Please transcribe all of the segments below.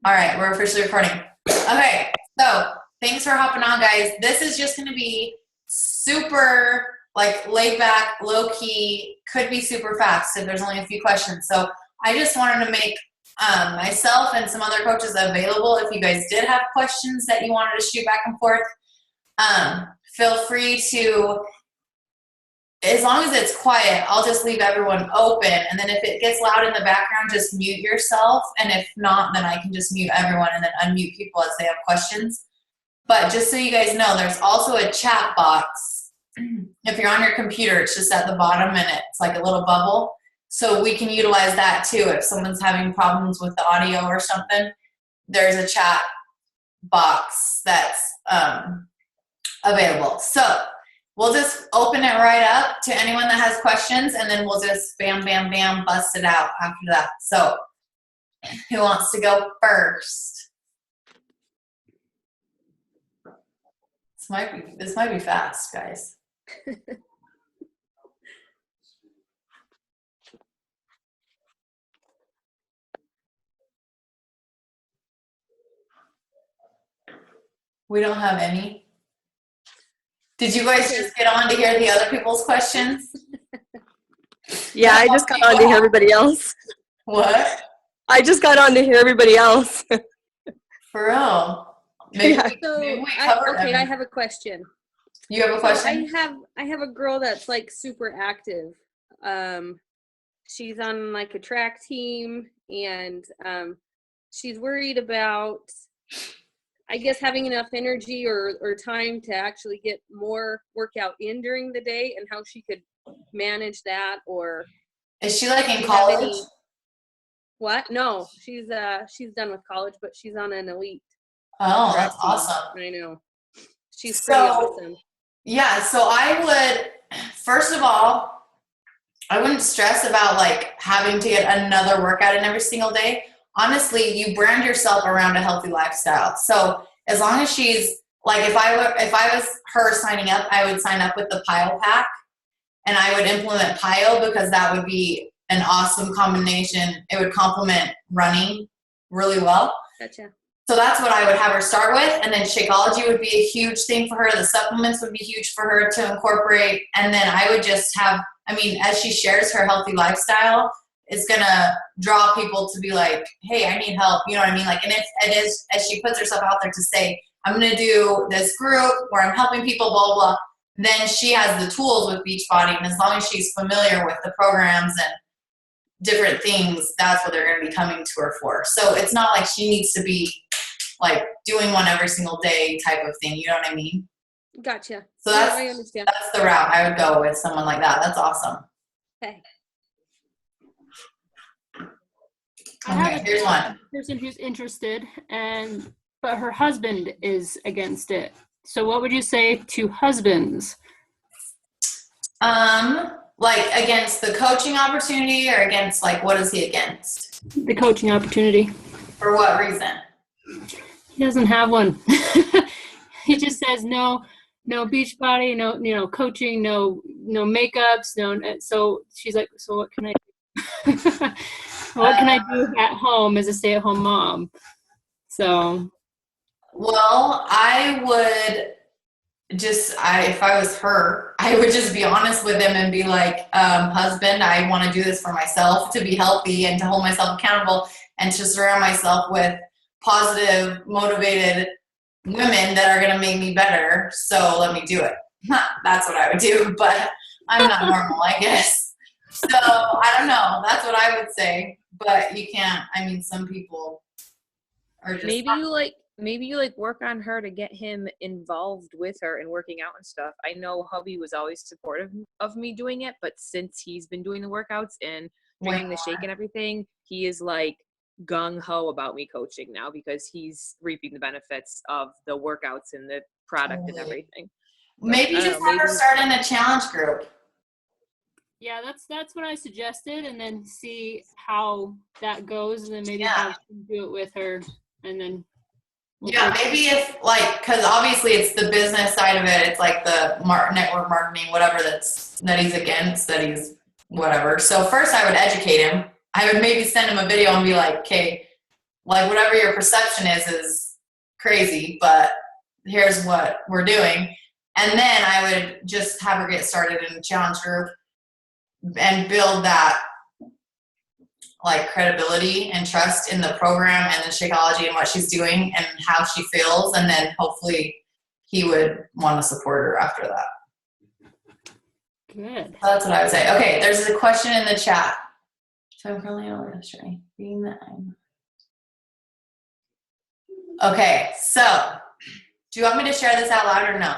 All right, we're officially recording. Okay, so thanks for hopping on, guys. This is just going to be super like laid back, low key, could be super fast if there's only a few questions. So I just wanted to make myself and some other coaches available if you guys did have questions that you wanted to shoot back and forth. Feel free to, as long as it's quiet, I'll just leave everyone open. And then if it gets loud in the background, just mute yourself. And if not, then I can just mute everyone and then unmute people as they have questions. But just so you guys know, there's also a chat box. If you're on your computer, it's just at the bottom and it's like a little bubble. So we can utilize that too. If someone's having problems with the audio or something, there's a chat box that's available. So we'll just open it right up to anyone that has questions, and then we'll just bam, bam, bam, bust it out after that. So who wants to go first? This might be fast, guys. We don't have any. Did you guys just get on to hear the other people's questions? Yeah, I just got on to hear everybody else. What? I just got on to hear everybody else. For real? Maybe, Yeah. maybe we covered I everything. have a question. You have a question? I have a girl that's like super active. She's on like a track team, and she's worried about, I guess, having enough energy or time to actually get more workout in during the day, and how she could manage that. Or Is she like in college? What? No, she's done with college, but she's on an elite. Oh, that's awesome. I know. She's pretty awesome. Yeah, so I would, first of all, I wouldn't stress about like having to get another workout in every single day. Honestly, you brand yourself around a healthy lifestyle. So as long as she's like, if I was her signing up, I would sign up with the Pile Pack, and I would implement Pile because that would be an awesome combination. It would complement running really well. Gotcha. So that's what I would have her start with, and then Shakeology would be a huge thing for her. The supplements would be huge for her to incorporate, and then I would just have, I mean, as she shares her healthy lifestyle, it's gonna draw people to be like, hey, I need help, you know what I mean? Like, and if it is, as she puts herself out there to say, I'm gonna do this group where I'm helping people, blah, blah, blah, then she has the tools with Beachbody, and as long as she's familiar with the programs and different things, that's what they're going to be coming to her for. So it's not like she needs to be like doing one every single day type of thing. You know what I mean? Gotcha. So I understand. That's the route I would go with someone like that. That's awesome. Okay. Okay, here's one. Person who's interested, but her husband is against it. So what would you say to husbands? Like against the coaching opportunity, or against like, what is he against? The coaching opportunity. For what reason? He doesn't have one. He just says no Beachbody, no coaching, no makeups, no. So she's like, so what can I do? What can I do at home as a stay-at-home mom? So. Well, I would just, if I was her, I would just be honest with him and be like, husband, I want to do this for myself, to be healthy and to hold myself accountable and to surround myself with positive, motivated women that are going to make me better. So let me do it. That's what I would do, but I'm not normal, I guess. So I don't know. That's what I would say, but you can't, I mean, some people are just. Maybe you work on her to get him involved with her and working out and stuff. I know hubby was always supportive of me doing it, but since he's been doing the workouts and drinking the shake and everything, he is like gung-ho about me coaching now because he's reaping the benefits of the workouts and the product and everything. Maybe just have her start in a challenge group. Yeah, that's what I suggested, and then see how that goes, and then maybe have him do it with her, and then. Yeah, maybe if like, because obviously it's the business side of it. It's like the network marketing, whatever that he's against, that he's whatever. So first I would educate him. I would maybe send him a video and be like, okay, like whatever your perception is crazy, but here's what we're doing. And then I would just have her get started in a challenge group and build that like credibility and trust in the program and the Shakeology and what she's doing and how she feels. And then hopefully he would want to support her after that. Good. So that's what I would say. Okay, there's a question in the chat. So I'm currently on this journey. Being that I'm... Okay, so do you want me to share this out loud or no?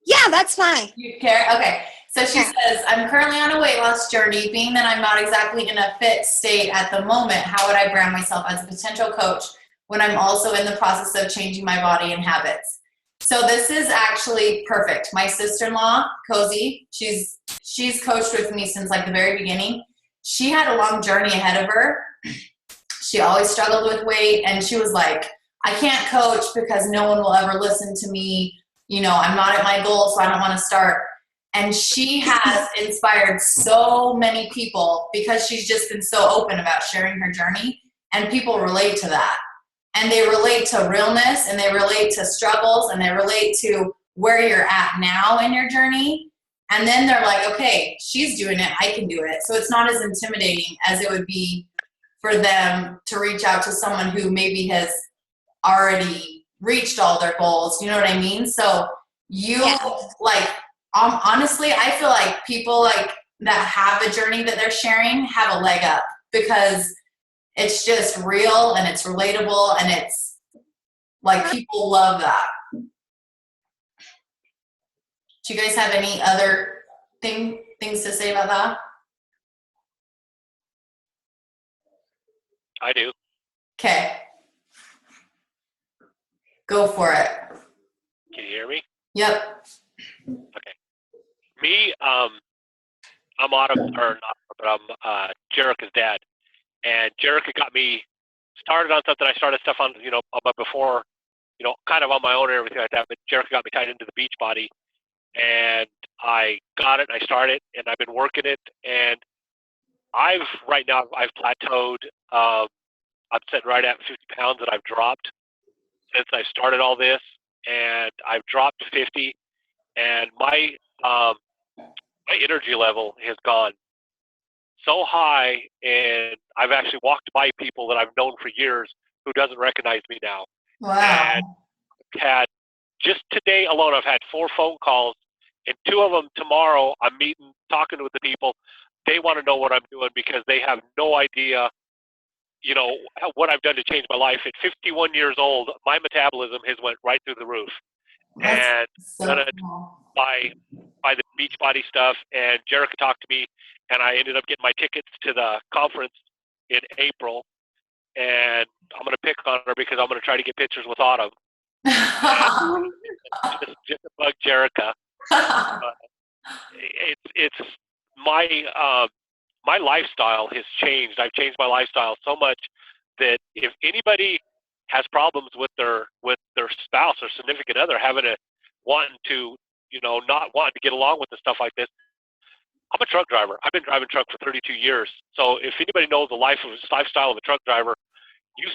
Yeah, that's fine. You care? Okay. So she says, I'm currently on a weight loss journey. Being that I'm not exactly in a fit state at the moment, how would I brand myself as a potential coach when I'm also in the process of changing my body and habits? So this is actually perfect. My sister-in-law, Cozy, she's coached with me since like the very beginning. She had a long journey ahead of her. She always struggled with weight, and she was like, I can't coach because no one will ever listen to me. You know, I'm not at my goal, so I don't want to start. And she has inspired so many people because she's just been so open about sharing her journey, and people relate to that. And they relate to realness, and they relate to struggles, and they relate to where you're at now in your journey. And then they're like, okay, she's doing it, I can do it. So it's not as intimidating as it would be for them to reach out to someone who maybe has already reached all their goals. You know what I mean? So like, honestly, I feel like people like that have a journey that they're sharing have a leg up because it's just real and it's relatable and it's like people love that. Do you guys have any other things to say about that? I do. Okay. Go for it. Can you hear me? Yep. Okay. Me, I'm Autumn, or not, but I'm Jerica's dad. And Jerica got me started on something. I started stuff on, but before, kind of on my own and everything like that. But Jerica got me tied into the Beachbody, and I got it. And I started, and I've been working it. And right now I've plateaued. I'm sitting right at 50 pounds that I've dropped since I started all this, and I've dropped 50, and my energy level has gone so high, and I've actually walked by people that I've known for years who doesn't recognize me now. Wow. And just today alone, I've had 4 phone calls, and 2 of them tomorrow I'm talking with the people. They want to know what I'm doing because they have no idea, what I've done to change my life. At 51 years old, my metabolism has went right through the roof. That's And done it by the Beachbody stuff. And Jerica talked to me, and I ended up getting my tickets to the conference in April. And I'm going to pick on her because I'm going to try to get pictures with Autumn. just to bug Jerica. It's my lifestyle has changed. I've changed my lifestyle so much that if anybody has problems with their spouse or significant other wanting to not wanting to get along with the stuff like this, I'm a truck driver. I've been driving truck for 32 years. So if anybody knows the lifestyle of a truck driver, you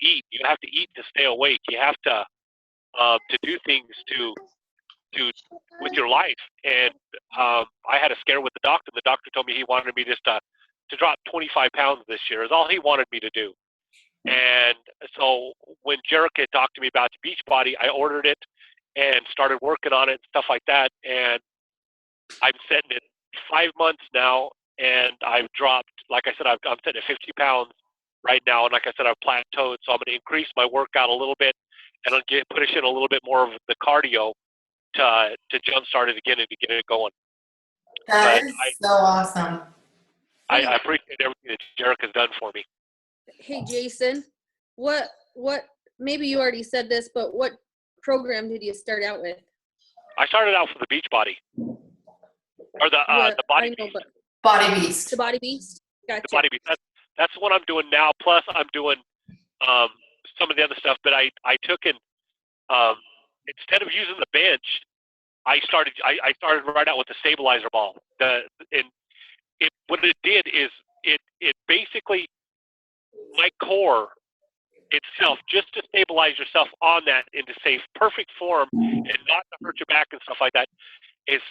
eat. You have to eat to stay awake. You have to do things to with your life. And I had a scare with the doctor. The doctor told me he wanted me just to drop 25 pounds this year is all he wanted me to do. And so when Jerica talked to me about the Beachbody, I ordered it and started working on it and stuff like that. And I'm sitting at 5 months now, and I've dropped, like I said, I'm sitting at 50 pounds right now. And like I said, I've plateaued. So I'm going to increase my workout a little bit, and I'll push in a little bit more of the cardio to jumpstart it again and to get it going. That is so awesome. I appreciate everything that Jerica's done for me. Hey, Jason, what, maybe you already said this, but what program did you start out with? I started out for the Beachbody. Or the Body Beast. Body Beast. The Body Beast? Gotcha. The Body Beast. That's what I'm doing now. Plus, I'm doing some of the other stuff. But I took and instead of using the bench, I started right out with the stabilizer ball. What it did is it basically my core itself, just to stabilize yourself on that into safe, perfect form and not to hurt your back and stuff like that, is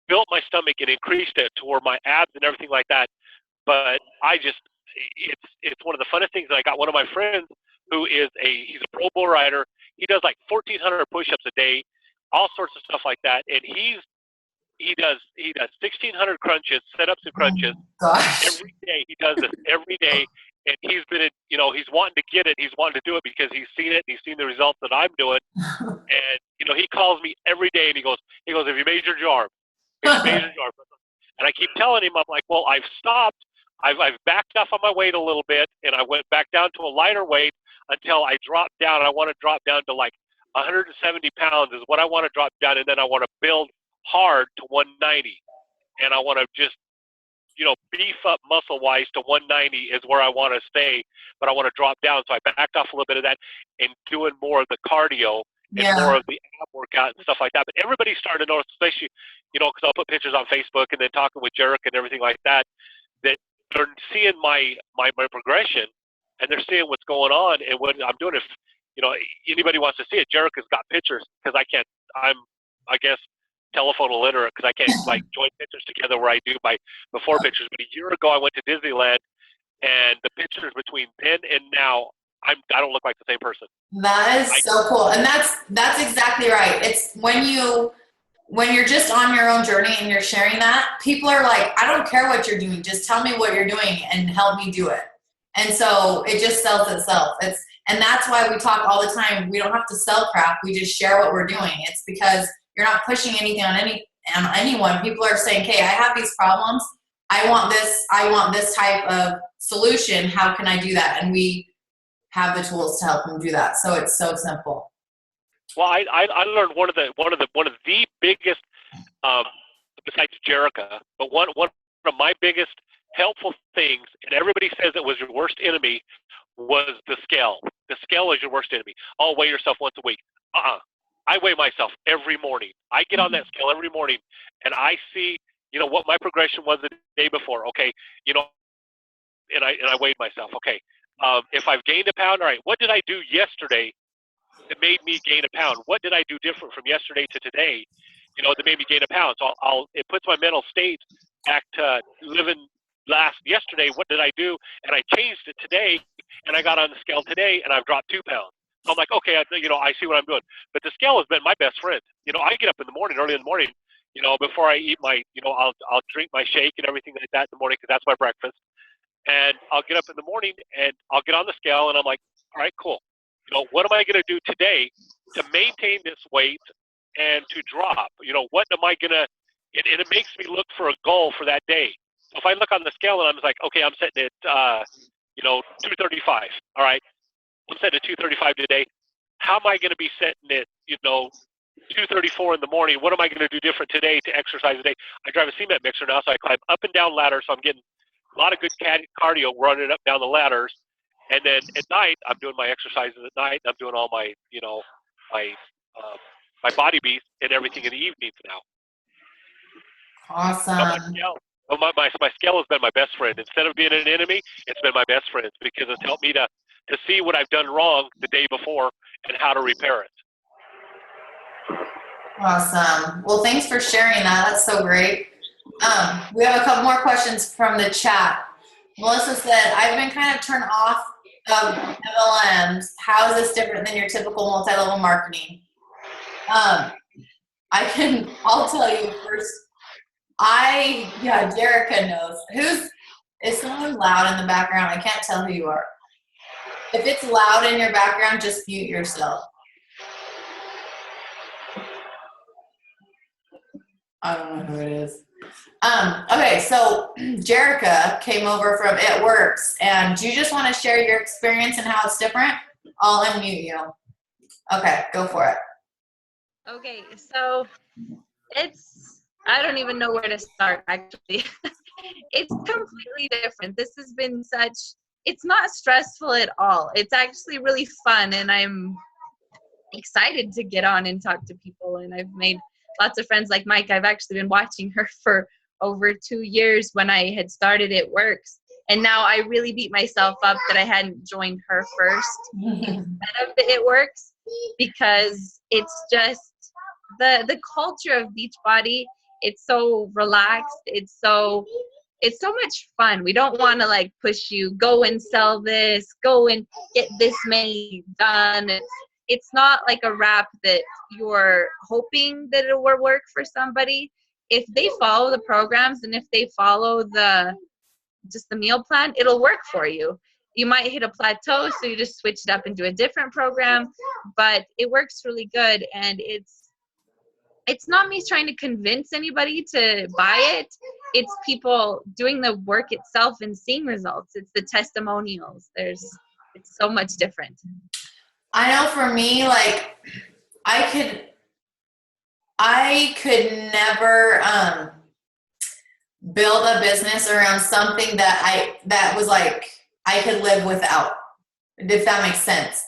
built my stomach and increased it to where my abs and everything like that. But it's one of the funnest things. I got one of my friends who he's a pro bull rider. He does like 1,400 push-ups a day, all sorts of stuff like that. And he does 1,600 crunches, sit-ups and crunches every day. He does this every day, and he's he's wanting to get it. He's wanting to do it because he's seen it. And he's seen the results that I'm doing. And he calls me every day, and he goes, "Have you made your arm? Have you made your arm?" And I keep telling him, I'm like, "Well, I've stopped. I've backed off on my weight a little bit, and I went back down to a lighter weight until I dropped down. I want to drop down to like 170 pounds is what I want to drop down, and then I want to build hard to 190, and I want to just beef up muscle wise to 190 is where I want to stay, but I want to drop down." So I backed off a little bit of that and doing more of the cardio and more of the ab workout and stuff like that. But everybody's starting to notice, especially because I'll put pictures on Facebook and then talking with Jarek and everything like that, that they're seeing my progression and they're seeing what's going on and what I'm doing. If anybody wants to see it, Jarek has got pictures because I'm I guess telephone illiterate because I can't like join pictures together where I do my before pictures. But a year ago I went to Disneyland, and the pictures between then and now, I don't look like the same person. That is so cool. And that's exactly right. It's when you're just on your own journey and you're sharing that, people are like, I don't care what you're doing. Just tell me what you're doing and help me do it. And so it just sells itself. And that's why we talk all the time. We don't have to sell crap. We just share what we're doing. It's because you're not pushing anything on anyone. People are saying, "Hey, I have these problems. I want this type of solution. How can I do that?" And we have the tools to help them do that. So it's so simple. Well, I learned one of the biggest, besides Jerica, but one of my biggest helpful things, and everybody says it was your worst enemy, was the scale. The scale is your worst enemy. Oh, weigh yourself once a week. I weigh myself every morning. I get on that scale every morning, and I see, what my progression was the day before. Okay, and I weighed myself. Okay, if I've gained a pound, all right, what did I do yesterday that made me gain a pound? What did I do different from yesterday to today, that made me gain a pound? So it puts my mental state back to living yesterday. What did I do? And I changed it today, and I got on the scale today, and I've dropped 2 pounds. So I'm like, okay, I see what I'm doing. But the scale has been my best friend. I get up in the morning, early in the morning, before I eat my, I'll drink my shake and everything like that in the morning because that's my breakfast. And I'll get up in the morning and I'll get on the scale and I'm like, all right, cool. What am I going to do today to maintain this weight and to drop? What am I going to, and it makes me look for a goal for that day. So if I look on the scale and I'm like, okay, I'm setting it, 235. All right. I'm setting it 235 today. How am I going to be setting it, 234 in the morning? What am I going to do different today to exercise today? I drive a cement mixer now, so I climb up and down ladders. So I'm getting a lot of good cardio running up down the ladders. And then at night, I'm doing my exercises at night. I'm doing all my, my body beats and everything in the evenings now. Awesome. My scale has been my best friend. Instead of being an enemy, it's been my best friend because it's helped me to see what I've done wrong the day before and how to repair it. Awesome. Well, thanks for sharing that. That's so great. We have a couple more questions from the chat. Melissa said, I've been kind of turned off of MLMs. How is this different than your typical multi-level marketing? I'll tell you first. Jerica knows. Is someone loud in the background? I can't tell who you are. If it's loud in your background, just mute yourself. I don't know who it is. Okay, so Jerica came over from It Works, and do you just want to share your experience and how it's different? I'll unmute you. Okay, go for it. Okay, so I don't even know where to start, actually. It's completely different. This has been it's not stressful at all. It's actually really fun, and I'm excited to get on and talk to people, and I've made lots of friends like Mike. I've actually been watching her for over 2 years when I had started It Works, And now I really beat myself up that I hadn't joined her first instead of the It Works, because it's just the culture of Beachbody. It's so relaxed. It's so much fun. We don't want to like push you, go and sell this, go and get this many done. It's not like a wrap that you're hoping that it will work for somebody. If they follow the programs and if they follow just the meal plan, it'll work for you. You might hit a plateau, so you just switch it up and do a different program, but it works really good. And it's not me trying to convince anybody to buy it. It's people doing the work itself and seeing results. It's the testimonials. It's so much different. I know for me, like I could never build a business around something that was like I could live without, if that makes sense.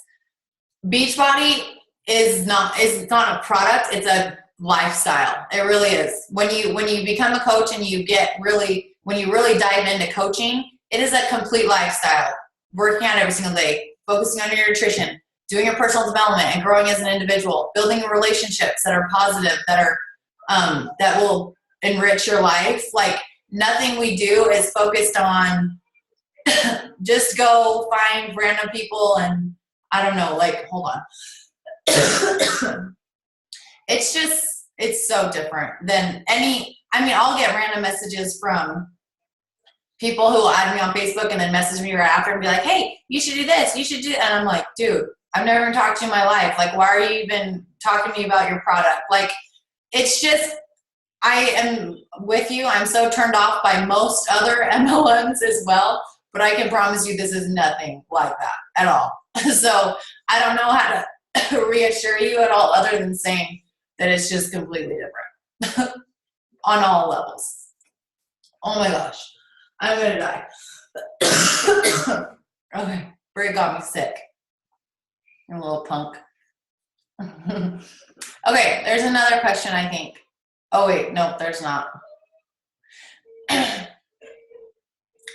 Beachbody is not a product, it's a lifestyle. It really is. When you become a coach and when you really dive into coaching, it is a complete lifestyle. Working out every single day, focusing on your nutrition, doing your personal development and growing as an individual, building relationships that are positive, that are that will enrich your life. Like nothing we do is focused on just go find random people and I don't know, like hold on. It's so different than I'll get random messages from people who will add me on Facebook and then message me right after and be like, hey, you should do this, you should do that. And I'm like, dude, I've never even talked to you in my life. Like, why are you even talking to me about your product? Like, it's just, I am with you. I'm so turned off by most other MLMs as well, but I can promise you this is nothing like that at all. So I don't know how to reassure you at all other than saying that it's just completely different on all levels. Oh my gosh, I'm gonna die. Okay, Brie got me sick. You're a little punk. Okay, there's another question, I think. Oh wait, no, there's not.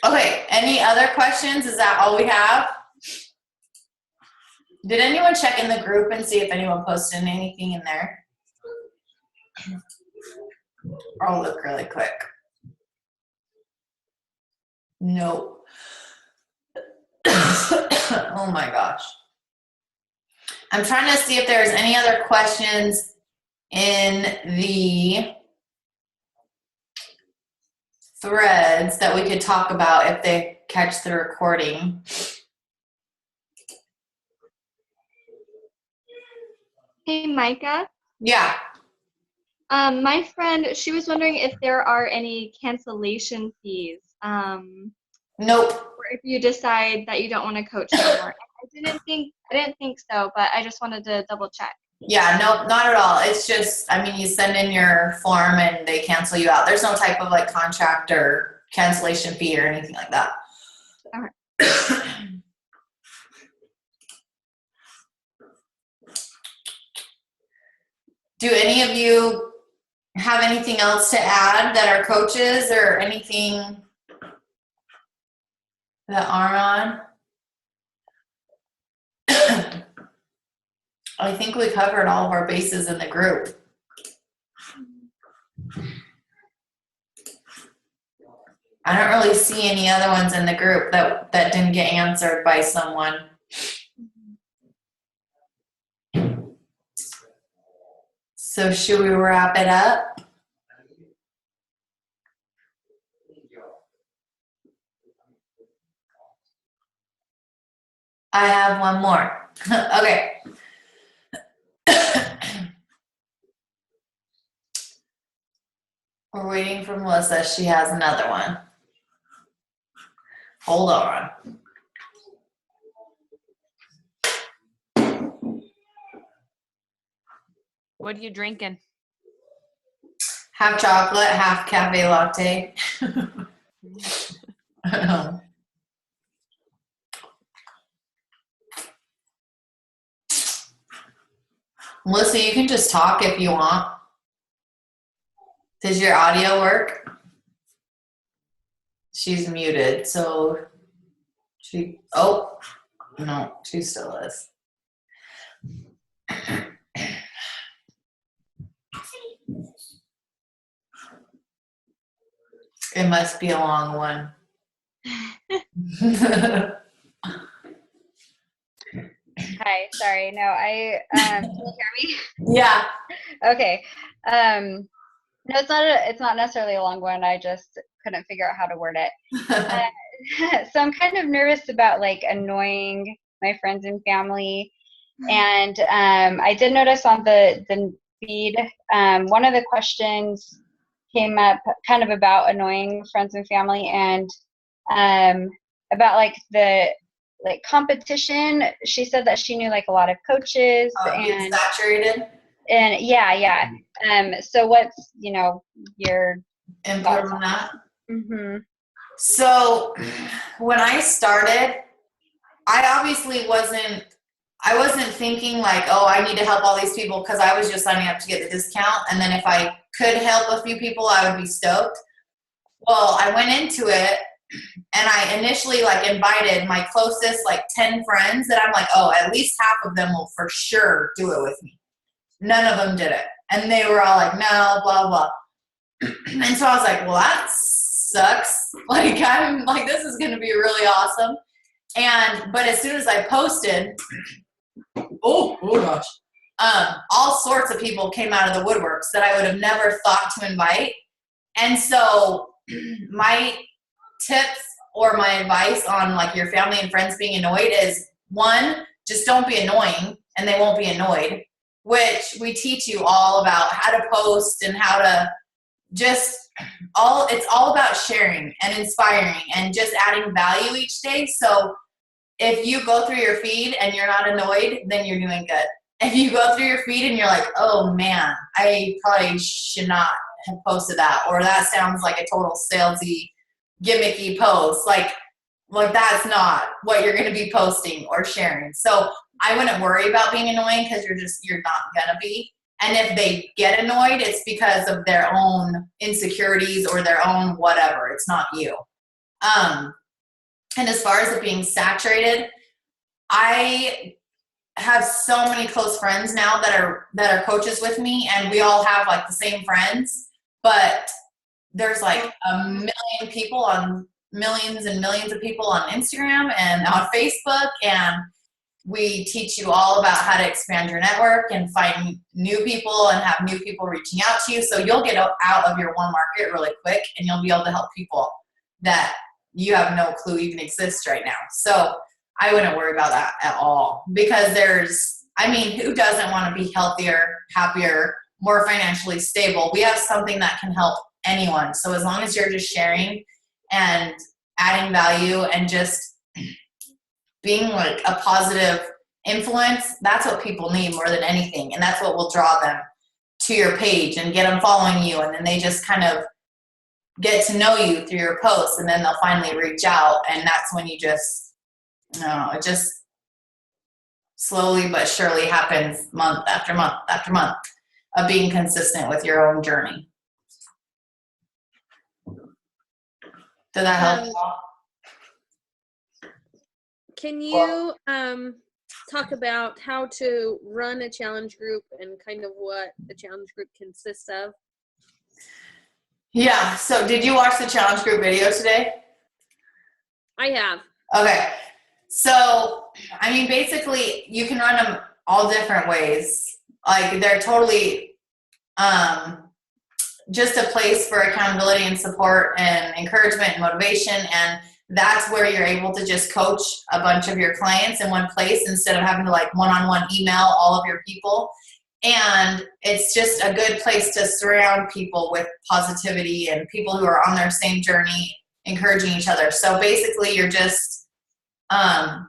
Okay, any other questions? Is that all we have? Did anyone check in the group and see if anyone posted anything in there? I'll look really quick. Nope. Oh my gosh. I'm trying to see if there's any other questions in the threads that we could talk about if they catch the recording. Hey, Micah. Yeah. My friend, she was wondering if there are any cancellation fees. Nope. Or if you decide that you don't want to coach anymore. I didn't think so, but I just wanted to double check. Yeah, nope, not at all. It's just, you send in your form and they cancel you out. There's no type of like contract or cancellation fee or anything like that. All right. Do any of you have anything else to add that are coaches or anything that are on? I think we covered all of our bases in the group. I don't really see any other ones in the group that didn't get answered by someone. So should we wrap it up? I have one more. Okay. We're waiting for Melissa. She has another one. Hold on. What are you drinking? Half chocolate, half cafe latte. Melissa, you can just talk if you want. Does your audio work? She's muted, so oh, no, she still is. It must be a long one. Hi, sorry. No, can you hear me? Yeah. Okay. No, it's not necessarily a long one. I just couldn't figure out how to word it. So I'm kind of nervous about like annoying my friends and family. And I did notice on the feed, one of the questions came up kind of about annoying friends and family, and about like the competition. She said that she knew like a lot of coaches Being saturated. and yeah. So what's your Input on that? Mm-hmm. So when I started, I obviously wasn't thinking like, oh, I need to help all these people, because I was just signing up to get the discount. And then if I could help a few people, I would be stoked. Well, I went into it and I initially like invited my closest like 10 friends that I'm like, oh, at least half of them will for sure do it with me. None of them did it. And they were all like, no, blah, blah. And so I was like, well, that sucks. Like, I'm like, this is going to be really awesome. But as soon as I posted, oh gosh, all sorts of people came out of the woodworks that I would have never thought to invite. And so my tips or my advice on like your family and friends being annoyed is, one, just don't be annoying and they won't be annoyed, which we teach you all about how to post and how to just it's all about sharing and inspiring and just adding value each day. So if you go through your feed and you're not annoyed, then you're doing good. If you go through your feed and you're like, oh man, I probably should not have posted that, or that sounds like a total salesy, gimmicky post, like that's not what you're going to be posting or sharing. So I wouldn't worry about being annoying, because you're not going to be. And if they get annoyed, it's because of their own insecurities or their own whatever. It's not you. And as far as it being saturated, I have so many close friends now that are coaches with me, and we all have like the same friends, but there's like millions and millions of people on Instagram and on Facebook, and we teach you all about how to expand your network and find new people and have new people reaching out to you. So you'll get out of your one market really quick, and you'll be able to help people that you have no clue even exist right now. So I wouldn't worry about that at all, because who doesn't want to be healthier, happier, more financially stable? We have something that can help anyone. So as long as you're just sharing and adding value and just being like a positive influence, that's what people need more than anything. And that's what will draw them to your page and get them following you. And then they just kind of get to know you through your posts, and then they'll finally reach out. And that's when it just slowly but surely happens, month after month after month, of being consistent with your own journey. Did that help? Can you talk about how to run a challenge group and kind of what the challenge group consists of? Yeah. So did you watch the challenge group video today? I have. Okay. So, basically you can run them all different ways. Like, they're totally just a place for accountability and support and encouragement and motivation. And that's where you're able to just coach a bunch of your clients in one place instead of having to like one-on-one email all of your people. And it's just a good place to surround people with positivity and people who are on their same journey, encouraging each other. So basically you're just, I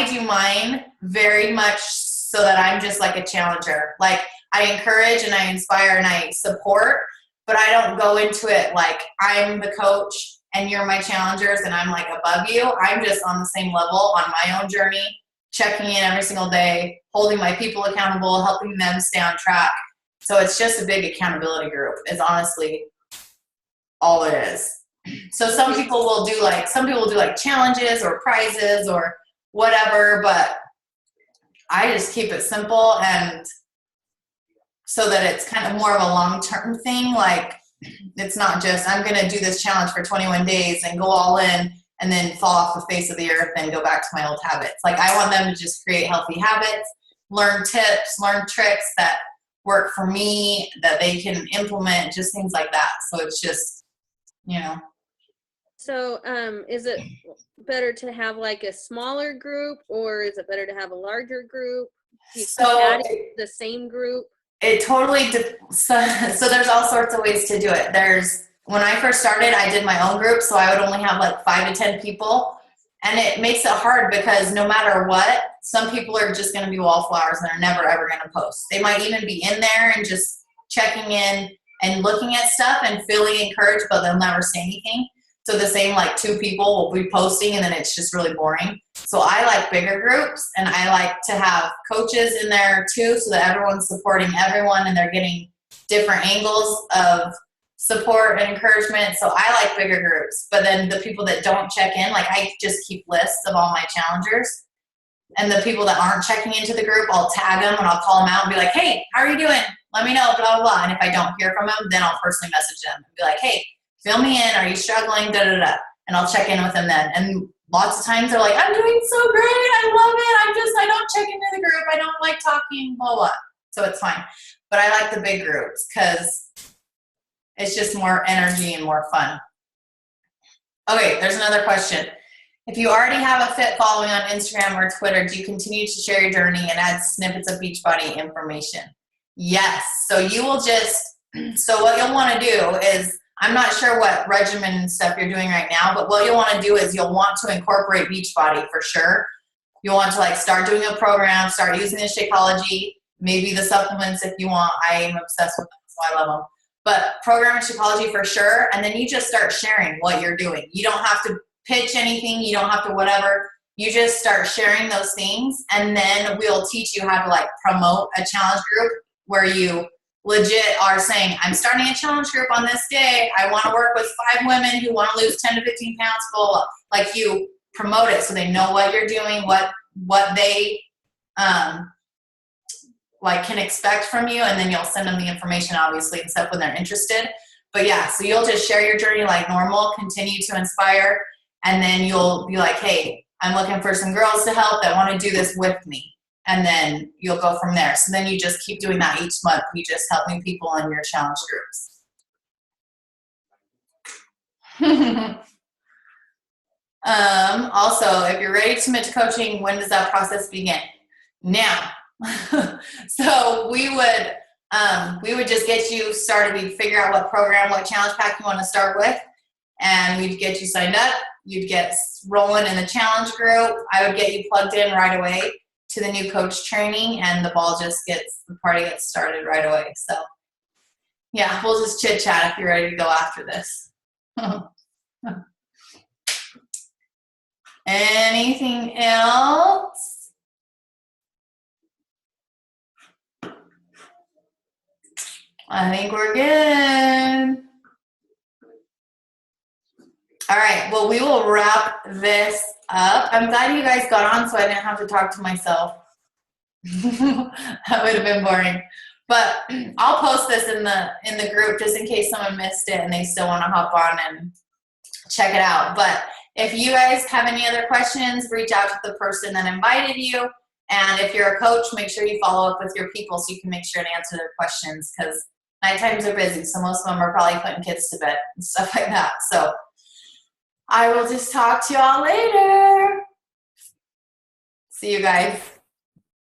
do mine very much so that I'm just like a challenger. Like, I encourage and I inspire and I support, but I don't go into it like I'm the coach and you're my challengers and I'm like above you. I'm just on the same level on my own journey, checking in every single day, holding my people accountable, helping them stay on track. So it's just a big accountability group is honestly all it is. So some people will do like challenges or prizes or whatever, but I just keep it simple, and so that it's kind of more of a long-term thing. Like, it's not just, I'm going to do this challenge for 21 days and go all in and then fall off the face of the earth and go back to my old habits. Like, I want them to just create healthy habits, learn tips, learn tricks that work for me, that they can implement, just things like that. So it's just, you know. So, is it better to have like a smaller group, or is it better to have a larger group? Do you keep adding the same group? It totally, so there's all sorts of ways to do it. When I first started, I did my own group, so I would only have like 5 to 10 people. And it makes it hard because no matter what, some people are just going to be wallflowers and are never, ever going to post. They might even be in there and just checking in and looking at stuff and feeling encouraged, but they'll never say anything. So the same like 2 people will be posting, and then it's just really boring. So I like bigger groups, and I like to have coaches in there too, so that everyone's supporting everyone and they're getting different angles of support and encouragement. So I like bigger groups. But then the people that don't check in, like, I just keep lists of all my challengers. And the people that aren't checking into the group, I'll tag them and I'll call them out and be like, hey, how are you doing? Let me know, blah, blah, blah. And if I don't hear from them, then I'll personally message them and be like, hey, fill me in. Are you struggling? Da, da, da. And I'll check in with them then. And lots of times they're like, I'm doing so great. I love it. I don't check into the group. I don't like talking, blah, blah. So it's fine. But I like the big groups because it's just more energy and more fun. Okay, there's another question. If you already have a fit following on Instagram or Twitter, do you continue to share your journey and add snippets of Beachbody information? Yes. So you will so what you'll want to do is, I'm not sure what regimen and stuff you're doing right now, but what you'll want to do is you'll want to incorporate Beachbody for sure. You'll want to like start doing a program, start using the Shakeology, maybe the supplements if you want. I am obsessed with them, so I love them. But program and Shakeology for sure, and then you just start sharing what you're doing. You don't have to pitch anything. You don't have to whatever. You just start sharing those things, and then we'll teach you how to like promote a challenge group where you legit are saying, I'm starting a challenge group on this day. I want to work with 5 women who want to lose 10 to 15 pounds, blah, blah. Like, you promote it so they know what you're doing, what they like can expect from you, and then you'll send them the information, obviously, and stuff when they're interested. But yeah, so you'll just share your journey like normal, continue to inspire, and then you'll be like, hey, I'm looking for some girls to help that want to do this with me. And then you'll go from there. So then you just keep doing that each month. You just helping people in your challenge groups. Also, if you're ready to submit to coaching, when does that process begin? Now. So we would just get you started. We'd figure out what program, what challenge pack you want to start with, and we'd get you signed up. You'd get rolling in the challenge group. I would get you plugged in right away to the new coach training, and the party gets started right away. So yeah, we'll just chit chat if you're ready to go after this. Anything else? I think we're good. All right, well, we will wrap this up. I'm glad you guys got on so I didn't have to talk to myself. That would have been boring. But I'll post this in the group just in case someone missed it and they still want to hop on and check it out. But if you guys have any other questions, reach out to the person that invited you. And if you're a coach, make sure you follow up with your people so you can make sure to answer their questions, because night times are busy. So most of them are probably putting kids to bed and stuff like that. So I will just talk to y'all later. See you guys.